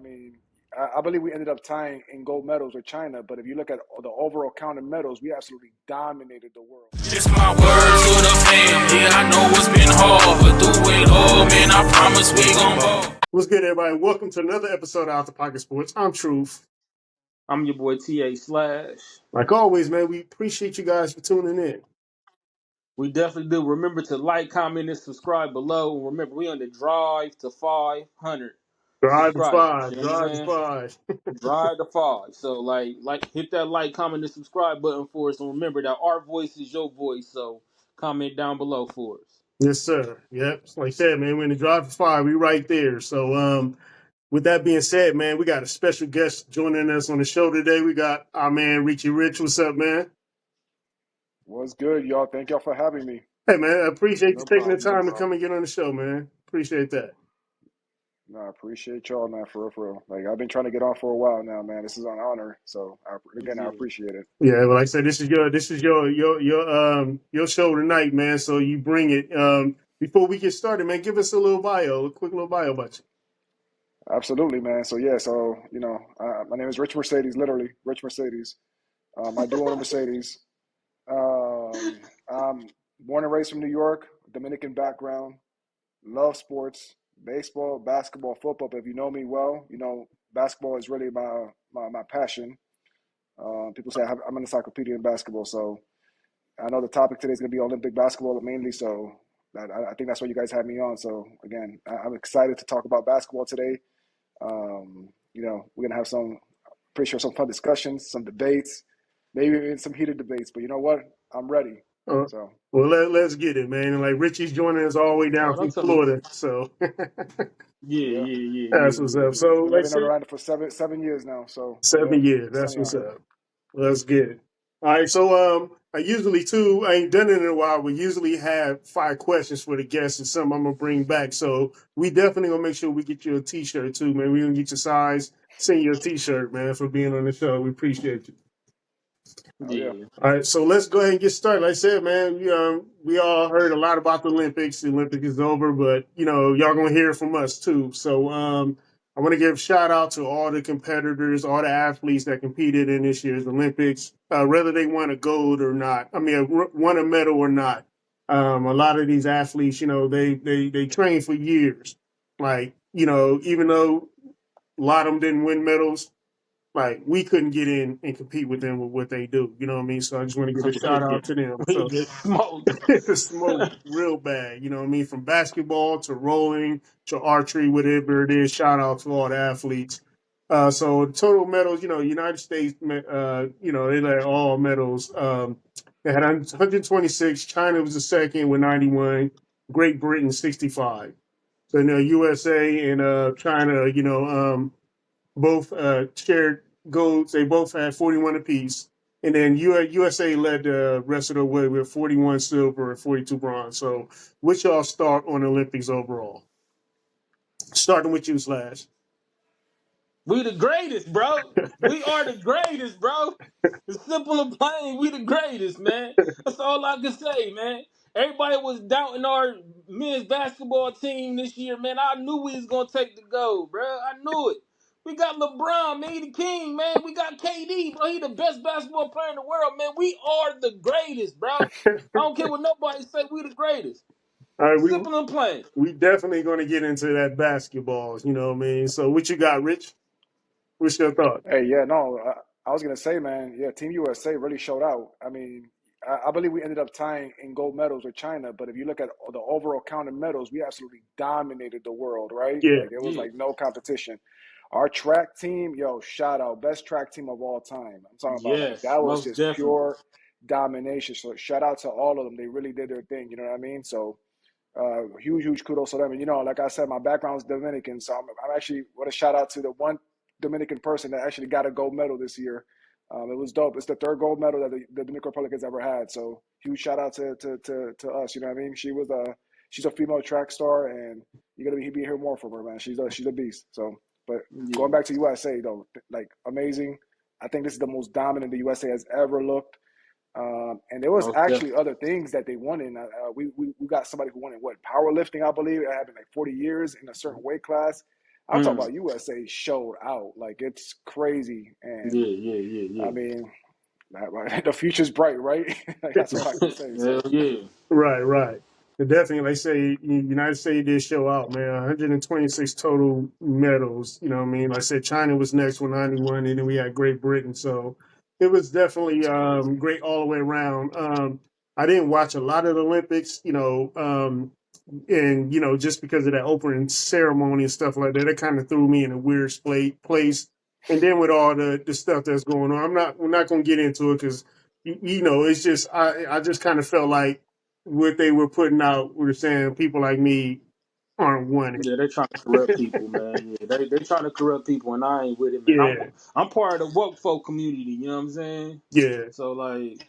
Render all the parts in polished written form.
mean, I believe we ended up tying in gold medals with China, but if you look at the overall count of medals, we absolutely dominated the world. It's my word to the fam. Yeah, I know it's been hard, but through it all, man, I promise we gon' ball. What's good, everybody? Welcome to another episode of Out the Pocket Sports. I'm Truth. I'm your boy TA Slash. Like always, man, we appreciate you guys for tuning in. We definitely do. Remember to like, comment, and subscribe below. Remember, we on the drive to 500 Drive to subscribers. five. You know what I'm Drive to saying? five. Drive to 5. So hit that like, comment, and subscribe button for us. And remember that our voice is your voice. So comment down below for us. Yes, sir. Yep. Like I said, man, we're in the drive to five. We right there. So, with that being said, man, we got a special guest joining us on the show today. We got our man Richie Rich. What's up, man? What's good, y'all? Thank y'all for having me. Hey, man, I appreciate you No taking the problem, no time to come problem. and get on the show, man. Appreciate that. No, I appreciate y'all, man, for real, for real. Like, I've been trying to get on for a while now, man. This is an honor. So, I Yeah. appreciate it. Yeah, well, like I said, this is your show tonight, man. So you bring it. Before we get started, man, give us a quick little bio about you. Absolutely, man. So, yeah, my name is Rich Mercedes, literally, Rich Mercedes. I do own a Mercedes. I'm born and raised from New York, Dominican background, love sports, baseball, basketball, football. But if you know me well, you know basketball is really my passion. People say I'm an encyclopedia in basketball, so I know the topic today is going to be Olympic basketball mainly. So I think that's why you guys had me on. So again, I'm excited to talk about basketball today. We're going to have pretty sure some fun discussions, some debates, maybe even some heated debates. But you know what? I'm ready. Uh, So well, let's get it, man. And like Richie's joining us all the way down Oh, from don't tell me. Florida, so Yeah, yeah, yeah, yeah, yeah, that's what's yeah, up. yeah. So, been like I living in said, Orlando for seven years now. So yeah, 7 years. it's That's sunny what's out here. up. Let's get it. All right. So, I usually too. I ain't done it in a while. We usually have 5 questions for the guests, and some I'm gonna bring back. So we definitely gonna make sure we get you a T-shirt too, man. We gonna get your size, send you a T-shirt, man, for being on the show. We appreciate you. Oh yeah. Yeah. All right, so let's go ahead and get started. Like I said, man, we all heard a lot about the Olympics. The Olympics is over, but y'all gonna hear from us too. So, I want to give a shout out to all the competitors, all the athletes that competed in this year's Olympics, whether they won a gold or not. I mean, won a medal or not. A lot of these athletes, they train for years. Like, even though a lot of them didn't win medals, like we couldn't get in and compete with them with what they do. You know what I mean? So I just want to give a shout Yeah. out to them. We So get smoked. smoke real bad. You know what I mean? From basketball to rolling to archery, whatever it is. Shout out to all the athletes. So the total medals, United States, they had all medals. They had 126. China was the second with 91. Great Britain 65. So USA and China, both shared golds. They both had 41 apiece. And then USA led the rest of the way with 41 silver and 42 bronze. So, which y'all start on Olympics overall? Starting with you, Slash. We the greatest, bro. We are the greatest, bro. It's simple and plain. We the greatest, man. That's all I can say, man. Everybody was doubting our men's basketball team this year, man. I knew we was gonna take the gold, bro. I knew it. We got LeBron, man, he the king, man. We got KD, bro. He the best basketball player in the world, man. We are the greatest, bro. I don't care what nobody say. We the greatest. All right, Simple and plain. we definitely going to get into that basketball. You know what I mean? So, what you got, Rich? What's your thought? Hey, yeah, no, I was gonna say, man, yeah, Team USA really showed out. I mean, I believe we ended up tying in gold medals with China, but if you look at the overall count of medals, we absolutely dominated the world, right? Yeah, Like it was Yeah. like no competition. Our track team, yo, shout out, best track team of all time. I'm talking about like Yes, that was most just definitely. pure domination. So shout out to all of them. They really did their thing. You know what I mean? So huge kudos to them. And like I said, my background is Dominican, so I'm actually want to shout out to the one Dominican person that actually got a gold medal this year. It was dope. It's the third gold medal that the Dominican Republic has ever had. So huge shout out to us. You know what I mean? She's a female track star, and you're gonna be hearing more from her, man. She's a beast. So, but going Yeah, back to USA though, like amazing. I think this is the most dominant the USA has ever looked. And there was most actually definitely. other things that they won in. We got somebody who won in what powerlifting, I believe. It happened like 40 years in a certain weight class. I'm talking Mm. about USA showed out. Like it's crazy, and Yeah, yeah, I yeah, mean, the future's bright, right? Like, that's all I can yeah. say. Hell So yeah. Right, right. And definitely, like say, United States did show out, man. 126 total medals. You know what I mean? Like I said, China was next with 91, and then we had Great Britain. So it was definitely it's crazy. great all the way around. I didn't watch a lot of the Olympics, and just because of that opening ceremony and stuff like that, it kind of threw me in a weird place. And then with all the stuff that's going on, we're not going to get into it because it's just I just kind of felt like what they were putting out were saying people like me aren't winning. Yeah, they trying to corrupt people, man. Yeah, they trying to corrupt people, and I ain't with it, man. Yeah, I'm part of the woke folk community. You know what I'm saying? yeah, So like,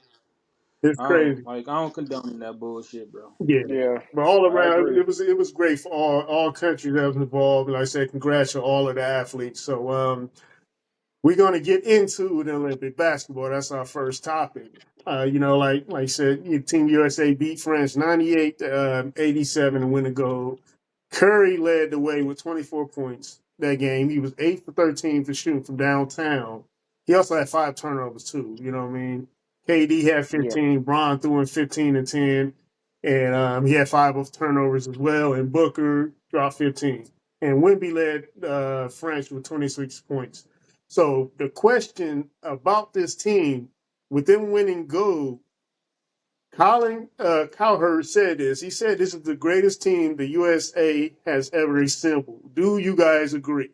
it's crazy. I don't condone that bullshit, bro. Yeah, Yeah, but all I around agree. it was great for all countries that was involved. And like I said, congrats to all of the athletes. So we're going to get into the Olympic basketball. That's our first topic. Like I said, Team USA beat France 98-87 to win the gold. Curry led the way with 24 points that game. He was 8 for 13 for shooting from downtown. He also had 5 turnovers, too. You know what I mean? KD had Yeah, 15. Bron threw in 15 and 10. And he had 5 of turnovers as well. And Booker dropped 15. And Wemby led France with 26 points. So the question about this team, with them winning gold, Colin Cowherd said this. He said this is the greatest team the USA has ever assembled. Do you guys agree?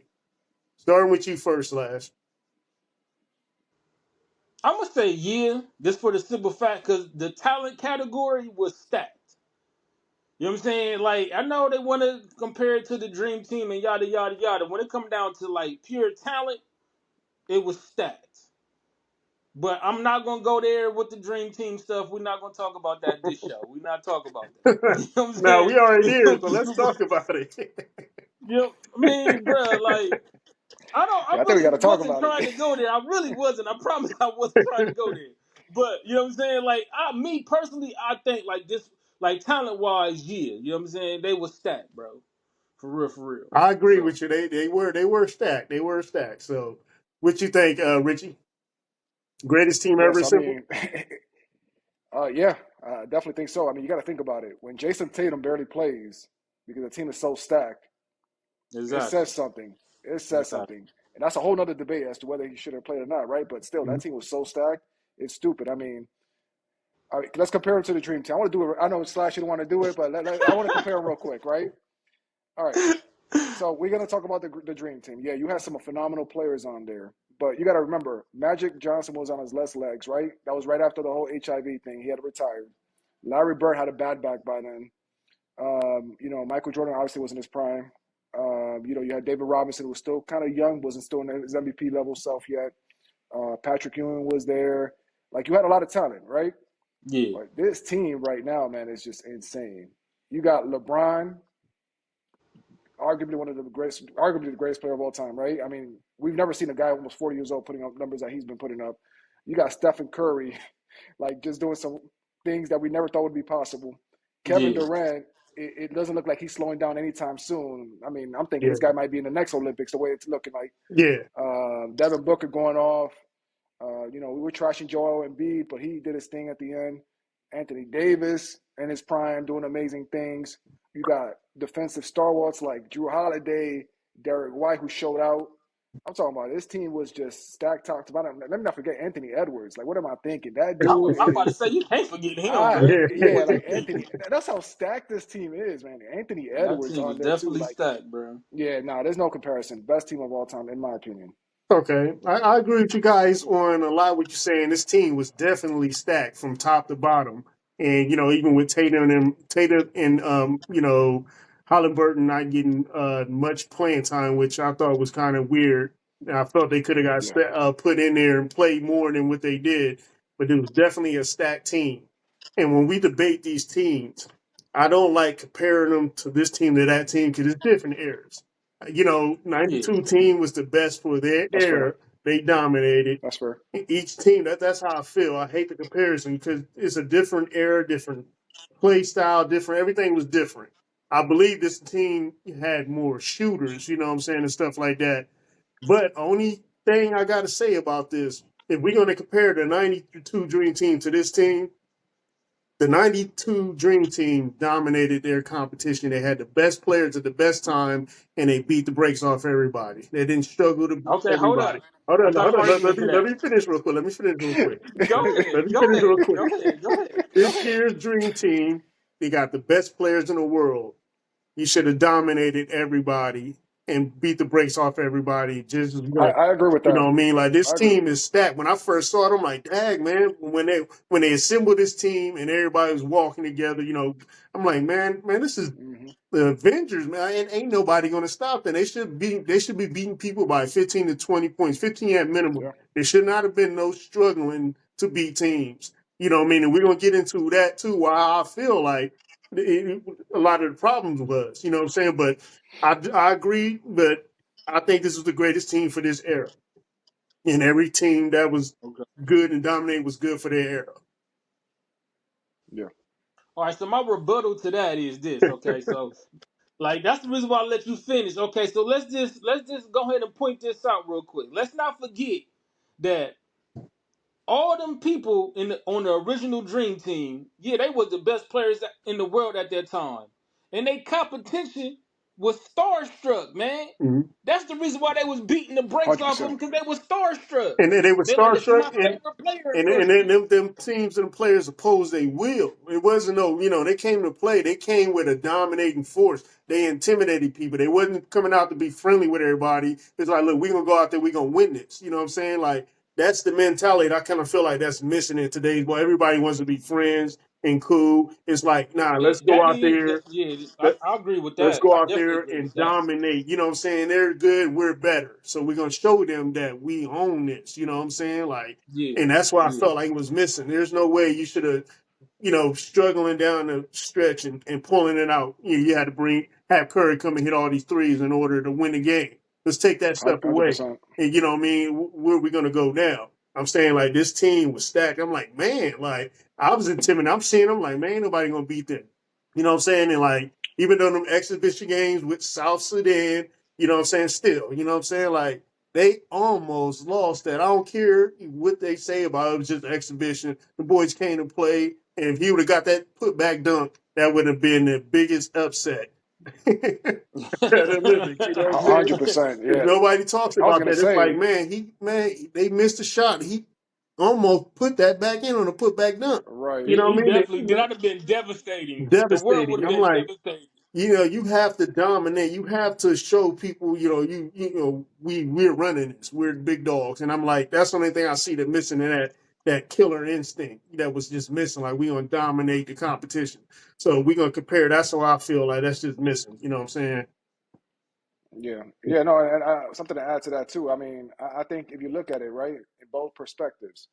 Starting with you first, Lash. I'm gonna say yeah, just for the simple fact because the talent category was stacked. You know what I'm saying? Like I know they want to compare it to the Dream Team and yada yada yada. When it come down to like pure talent, it was stacked. But I'm not gonna go there with the Dream Team stuff. We're not gonna talk about that this show. We're not talking about that. You know what I'm Now we saying? already here, so let's talk about it. You know, I mean, bro, like yeah. I I think we got really to talk wasn't about it. trying to go there. I really wasn't. I promise I wasn't trying to go there. But you know what I'm saying? Like me personally, I think like this, like talent wise, yeah. You know what I'm saying? They was stacked, bro. For real, for real. I agree So with you. They were stacked. They were stacked. So, what you think, Richie? Greatest team ever Yes, I assembled? mean, yeah, I definitely think so. I mean, you got to think about it. When Jason Tatum barely plays because the team is so stacked, it exactly, says something. It says exactly. something, and that's a whole nother debate as to whether he should have played or not, right? But still, that team was so stacked. It's stupid. I mean, all right, let's compare him to the Dream Team. I want to do it. I know Slash didn't want to do it, but I want to compare him real quick, right? All right. So we're gonna talk about the Dream Team. Yeah, you had some phenomenal players on there, but you got to remember, Magic Johnson was on his last legs, right? That was right after the whole HIV thing. He had retired. Larry Bird had a bad back by then. Michael Jordan obviously was in his prime. You had David Robinson, who was still kind of young, wasn't still in his MVP level self yet. Patrick Ewing was there. Like you had a lot of talent, right? Yeah, But this team right now, man, is just insane. You got LeBron, arguably the greatest player of all time, right? I mean, we've never seen a guy almost 40 years old putting up numbers that he's been putting up. You got Stephen Curry, like just doing some things that we never thought would be possible. Kevin yeah, Durant, it doesn't look like he's slowing down anytime soon. I mean, I'm thinking Yeah, this guy might be in the next Olympics the way it's looking like. yeah, Devin Booker going off. We were trashing Joel Embiid, but he did his thing at the end. Anthony Davis in his prime doing amazing things. You got defensive stalwarts like Drew Holiday, Derek White, who showed out. I'm talking about this team was just stacked top to bottom. Let me not forget Anthony Edwards. Like, what am I thinking? That dude I'm about to is, say you can't forget him, man. yeah. yeah, like Anthony. That's how stacked this team is, man. Anthony That Edwards team was on there too. definitely Like, stacked, bro. yeah, nah, there's no comparison. Best team of all time, in my opinion. Okay, I agree with you guys on a lot of what you're saying. This team was definitely stacked from top to bottom, and even with Tatum and Halliburton not getting much playing time, which I thought was kind of weird. And I felt they could have got Yeah, put in there and played more than what they did, but it was definitely a stacked team. And when we debate these teams, I don't like comparing them to this team to that team because it's different eras. Yeah, 92 team was the best for their that's fair. era. They dominated That's fair. each team. That's how I feel. I hate the comparison because it's a different era, different play style, different. Everything was different. I believe this team had more shooters, you know what I'm saying, and stuff like that. But only thing I got to say about this, if we're going to compare the 92 Dream Team to this team, the 92 Dream Team dominated their competition. They had the best players at the best time, and they beat the brakes off everybody. They didn't struggle to beat Okay, hold everybody. up. Hold I on, got hold an on. argument to Let that. me finish real quick. Let me finish real quick. Go ahead. Let me Go finish real ahead. quick. Go ahead. Go ahead. Go This ahead. year's Dream Team, they got the best players in the world. You should have dominated everybody and beat the brakes off everybody. Just I agree with you that. know what I mean? Like this I agree. team is stacked. When I first saw it, I'm like, dang, man, when they assembled this team and everybody was walking together, you know, I'm like, man, this is Hmm. the Avengers, man. Ain't nobody gonna stop them. They should be beating people by 15 to 20 points, 15 at minimum. Yeah, There should not have been no struggling to beat teams. You know what I mean? And we're gonna get into that too, why I feel like a lot of the problems was, you know what I'm saying? But I agree, but I think this is the greatest team for this era. And every team that was Okay. good and dominating was good for their era. yeah, All right. So my rebuttal to that is this. Okay. So like that's the reason why I let you finish. Okay. So let's just go ahead and point this out real quick. Let's not forget that all them people on the original Dream Team, yeah, they was the best players in the world at that time, and they competition was starstruck, man. Mhm. That's the reason why they was beating the brakes off of 100%. them because they was starstruck. And then they were They're like, this is my starstruck, favorite player. and then them teams and players opposed their will. It wasn't no, you know, they came to play. They came with a dominating force. They intimidated people. They wasn't coming out to be friendly with everybody. It's like, look, we're gonna go out there, we're gonna win this. You know what I'm saying? Like that's the mentality that I kind of feel like that's missing in today's world. Everybody wants to be friends and cool. It's like, nah, let's go That out is, there. yeah, Let, I agree with let's that. go I out definitely there agree with and that. dominate. You know what I'm saying? They're good, we're better. So we're gonna show them that we own this. You know what I'm saying? Like, Yeah, and that's why I yeah, felt like it was missing. There's no way you should have, you know, struggling down the stretch and pulling it out. You had to have Curry come and hit all these threes in order to win the game. Let's take that stuff away. 100%. And you know what I mean? Where are we gonna go now? I'm saying like this team was stacked. I'm like, man, like I was intimidated. I'm seeing them like, man, ain't nobody gonna beat them. You know what I'm saying? And like, even though them exhibition games with South Sudan, you know what I'm saying, still, you know what I'm saying? Like they almost lost that. I don't care what they say about it. It was just an exhibition. The boys came to play, and if he would have got that put back dunk, that would have been the biggest upset at the Olympics. You know what I'm saying? 100%. Because Yeah. nobody talks I was about going to that. It's like, say, man, they missed a shot. He almost put that back in on a putback dunk. right. You know he what I mean? definitely did. That'd have been devastating. The world would Devastating. have I'm been like, devastating. you know, you have to dominate. You have to show people, you know, you know, we're running this. We're the big dogs. And I'm like, that's the only thing I see that missing in that killer instinct that was just missing. Like we gonna dominate the competition. So we gonna compare. That's how I feel like that's just missing. You know what I'm saying? Yeah. Yeah. No, and something to add to that, too. I mean, I think if you look at it, right, in both perspectives,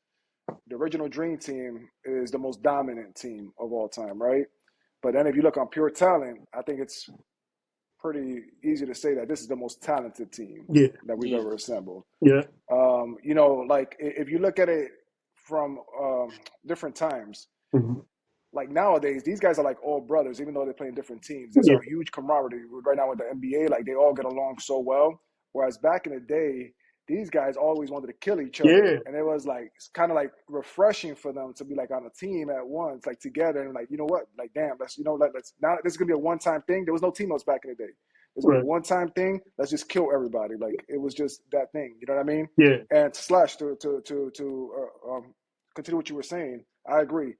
the original Dream Team is the most dominant team of all time, right? But then if you look on pure talent, I think it's pretty easy to say that this is the most talented team Yeah, that we've Yeah, ever assembled. yeah, You know, like if you look at it from different times, mhm, like nowadays, these guys are like all brothers, even though they play in different teams. There's yeah, a huge camaraderie right now with the NBA. Like they all get along so well. Whereas back in the day, these guys always wanted to kill each other, yeah, and it was like kind of like refreshing for them to be like on a team at once, like together, and like you know what, like damn, let's let's now this is gonna be a one time thing. There was no team notes back in the day. It's gonna be right, a one time thing. Let's just kill everybody. Like it was just that thing. You know what I mean? yeah, And slash to continue what you were saying. I agree.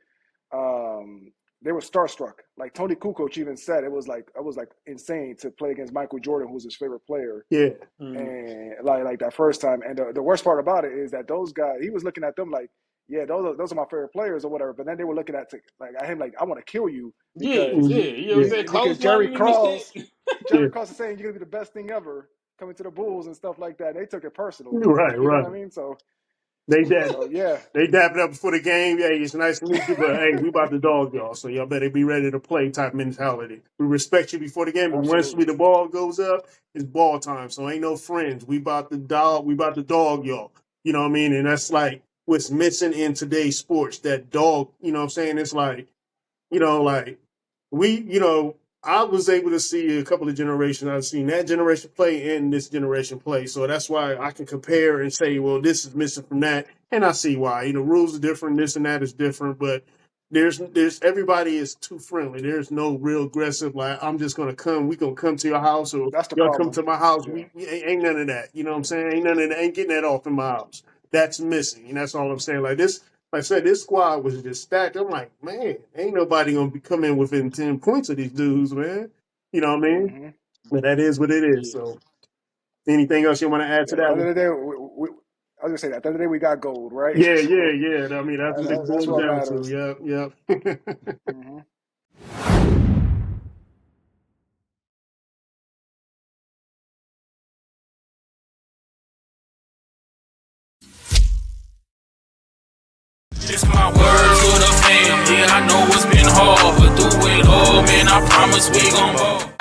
um, they were starstruck. Like Tony Kukoc even said, it was like insane to play against Michael Jordan, who was his favorite player, yeah, mm, and like that first time. And the worst part about it is that those guys, he was looking at them like, yeah, those are my favorite players or whatever. But then they were looking like at him like, I want to kill you yeah, because mhm, yeah. You know what I'm yeah, saying? because Jerry Clotheslining him and shit. Cross, yeah, Jerry Cross is saying you're gonna be the best thing ever coming to the Bulls and stuff like that. They took it personal. right, You know what I right. mean? So They dab, yeah, they dapped it up before the game. Yeah, it's nice to meet you, but hey, we about to dog y'all, so y'all better be ready to play type mentality. We respect you before the game, but once absolutely. the ball goes up, it's ball time. So ain't no friends. We about to dog y'all. You know what I mean? And that's like what's missing in today's sports. That dog, you know what I'm saying? It's like, you know, like we, you know. I was able to see a couple of generations. I've seen that generation play and this generation play. So that's why I can compare and say, well, this is missing from that. And I see why. You know, rules are different, this and that is different, but there's everybody is too friendly. There's no real aggressive, like, I'm just gonna come, we gonna come to your house, or That's the y'all come problem. to my house. Yeah, We ain't none of that. You know what I'm saying? Ain't none of that, ain't getting that off in my house. That's missing. And that's all I'm saying. Like this, like I said, this squad was just stacked. I'm like, man, ain't nobody gonna be coming within 10 points of these dudes, man. You know what I mean? hmm But that is what it is. Yeah. So, anything else you want to add yeah. to At the that end of one? the day, I was gonna say that. At the end of the day, we got gold, right? Yeah, yeah, So yeah. I mean, that's what it that's boils what down to. matters. Yep, yep. Hmm It's my word to the fam. Yeah, I know it's been hard, but through it all, man, I promise we gon' ball.